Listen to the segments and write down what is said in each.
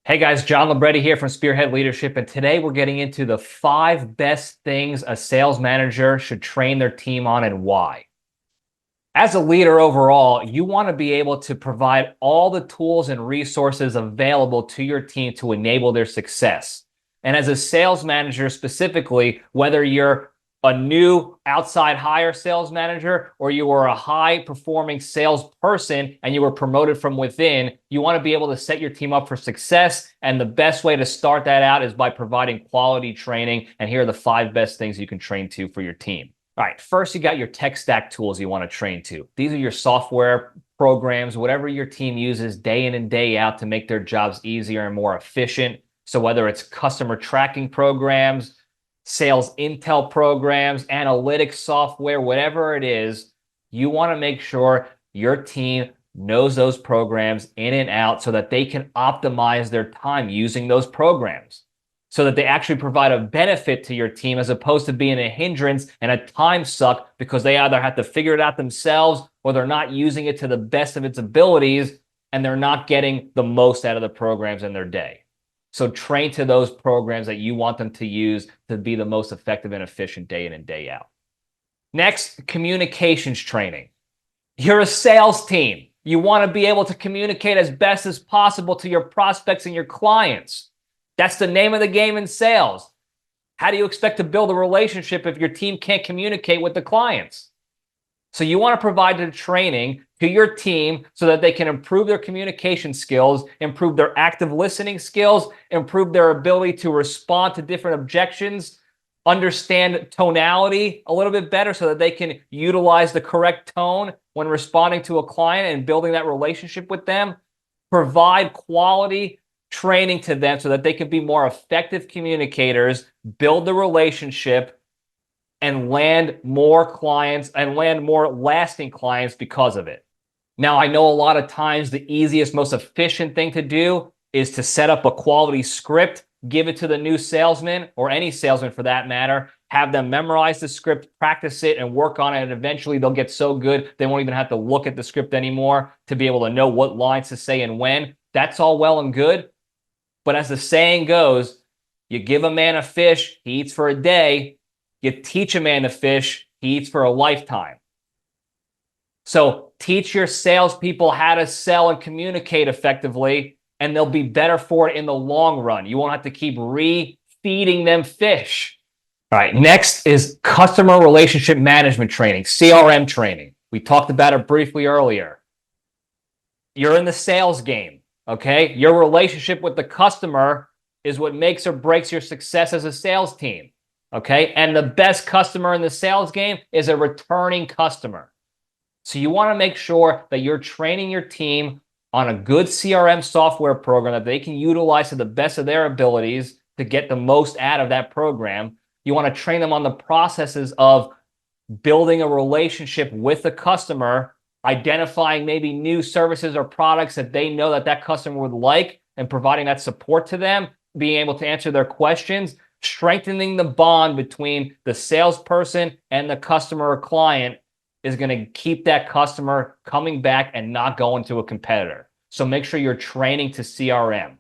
Hey guys, John Libretti here from SPEARHEAD Leadership, and today we're getting into the 5 best things a sales manager should train their team on and why. As a leader overall, you want to be able to provide all the tools and resources available to your team to enable their success. And as a sales manager specifically, whether you're a new outside hire sales manager or you are a high performing salesperson and you were promoted from within, you want to be able to set your team up for success. And the best way to start that out is by providing quality training. And here are the 5 best things you can train to for your team. All right, first you got your tech stack tools you want to train to. These are your software programs, whatever your team uses day in and day out to make their jobs easier and more efficient. So whether it's customer tracking programs, sales intel programs, analytics software, whatever it is, you want to make sure your team knows those programs in and out so that they can optimize their time using those programs, so that they actually provide a benefit to your team as opposed to being a hindrance and a time suck because they either have to figure it out themselves or they're not using it to the best of its abilities and they're not getting the most out of the programs in their day. So train to those programs that you want them to use to be the most effective and efficient day in and day out. Next, communications training. You're a sales team. You want to be able to communicate as best as possible to your prospects and your clients. That's the name of the game in sales. How do you expect to build a relationship if your team can't communicate with the clients? So you want to provide the training to your team so that they can improve their communication skills, improve their active listening skills, improve their ability to respond to different objections, understand tonality a little bit better so that they can utilize the correct tone when responding to a client and building that relationship with them. Provide quality training to them so that they can be more effective communicators, build the relationship, and land more clients and land more lasting clients because of it. Now, I know a lot of times the easiest, most efficient thing to do is to set up a quality script, give it to the new salesman or any salesman for that matter, have them memorize the script, practice it, and work on it. And eventually they'll get so good they won't even have to look at the script anymore to be able to know what lines to say and when. That's all well and good. But as the saying goes, you give a man a fish, he eats for a day. You teach a man to fish, he eats for a lifetime. So teach your salespeople how to sell and communicate effectively, and they'll be better for it in the long run. You won't have to keep re-feeding them fish. All right, next is customer relationship management training, CRM training. We talked about it briefly earlier. You're in the sales game, okay? Your relationship with the customer is what makes or breaks your success as a sales team. Okay, and the best customer in the sales game is a returning customer. So you want to make sure that you're training your team on a good CRM software program that they can utilize to the best of their abilities to get the most out of that program. You want to train them on the processes of building a relationship with the customer, identifying maybe new services or products that they know that that customer would like and providing that support to them, being able to answer their questions, strengthening the bond between the salesperson and the customer or client is going to keep that customer coming back and not going to a competitor. So make sure you're training to CRM.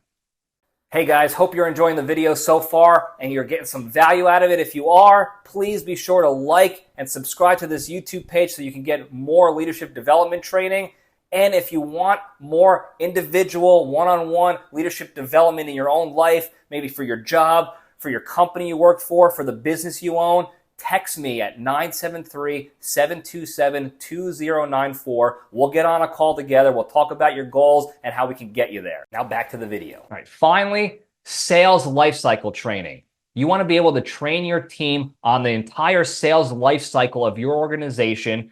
Hey guys, hope you're enjoying the video so far and you're getting some value out of it. If you are, please be sure to like and subscribe to this YouTube page so you can get more leadership development training. And if you want more individual one-on-one leadership development in your own life, maybe for your job, for your company you work for the business you own, text me at 973-727-2094. We'll get on a call together. We'll talk about your goals and how we can get you there. Now back to the video. All right, finally, sales lifecycle training. You want to be able to train your team on the entire sales lifecycle of your organization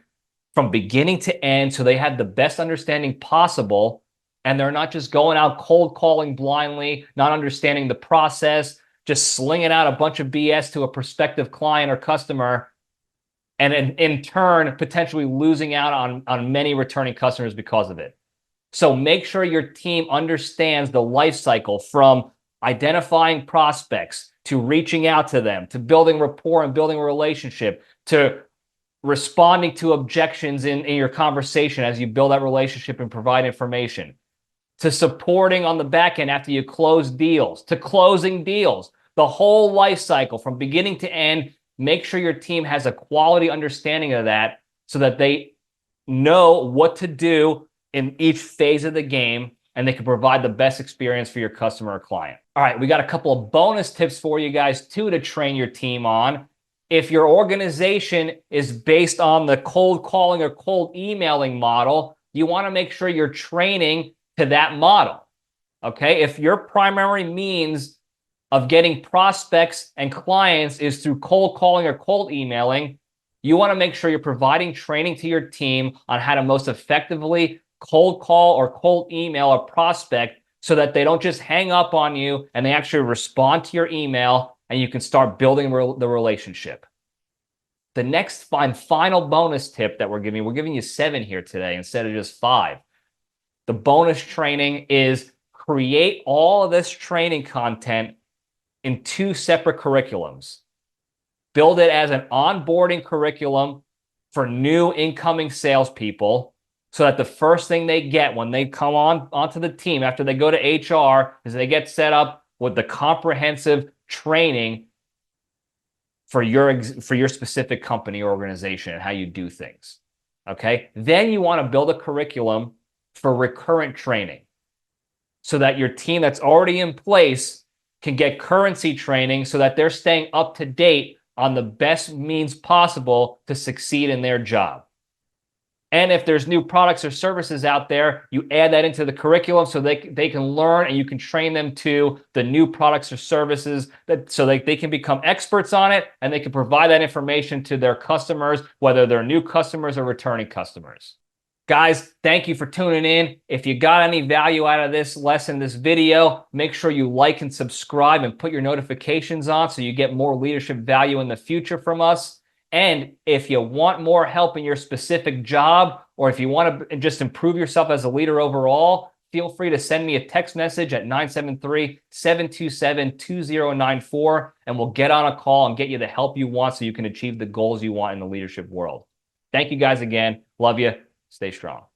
from beginning to end so they have the best understanding possible and they're not just going out cold calling blindly, not understanding the process, just slinging out a bunch of BS to a prospective client or customer, and in turn, potentially losing out on many returning customers because of it. So make sure your team understands the life cycle from identifying prospects to reaching out to them, to building rapport and building a relationship, to responding to objections in your conversation as you build that relationship and provide information. to supporting on the back end after you close deals, to closing deals, the whole life cycle from beginning to end. Make sure your team has a quality understanding of that so that they know what to do in each phase of the game and they can provide the best experience for your customer or client. All right, we got a couple of bonus tips for you guys too to train your team on. If your organization is based on the cold calling or cold emailing model, you want to make sure you're training to that model. Okay, if your primary means of getting prospects and clients is through cold calling or cold emailing, you want to make sure you're providing training to your team on how to most effectively cold call or cold email a prospect so that they don't just hang up on you and they actually respond to your email and you can start building the relationship. The next final bonus tip that we're giving you 7 here today instead of just 5. The bonus training is create all of this training content in 2 separate curriculums. Build it as an onboarding curriculum for new incoming salespeople so that the first thing they get when they come onto the team after they go to HR is they get set up with the comprehensive training for your specific company or organization and how you do things. Okay? Then you want to build a curriculum for recurrent training so that your team that's already in place can get currency training so that they're staying up to date on the best means possible to succeed in their job. And if there's new products or services out there, you add that into the curriculum so they can learn and you can train them to the new products or services so they can become experts on it and they can provide that information to their customers, whether they're new customers or returning customers. Guys, thank you for tuning in. If you got any value out of this lesson, this video, make sure you like and subscribe and put your notifications on so you get more leadership value in the future from us. And if you want more help in your specific job, or if you want to just improve yourself as a leader overall, feel free to send me a text message at 973-727-2094, and we'll get on a call and get you the help you want so you can achieve the goals you want in the leadership world. Thank you guys again. Love you. Stay strong.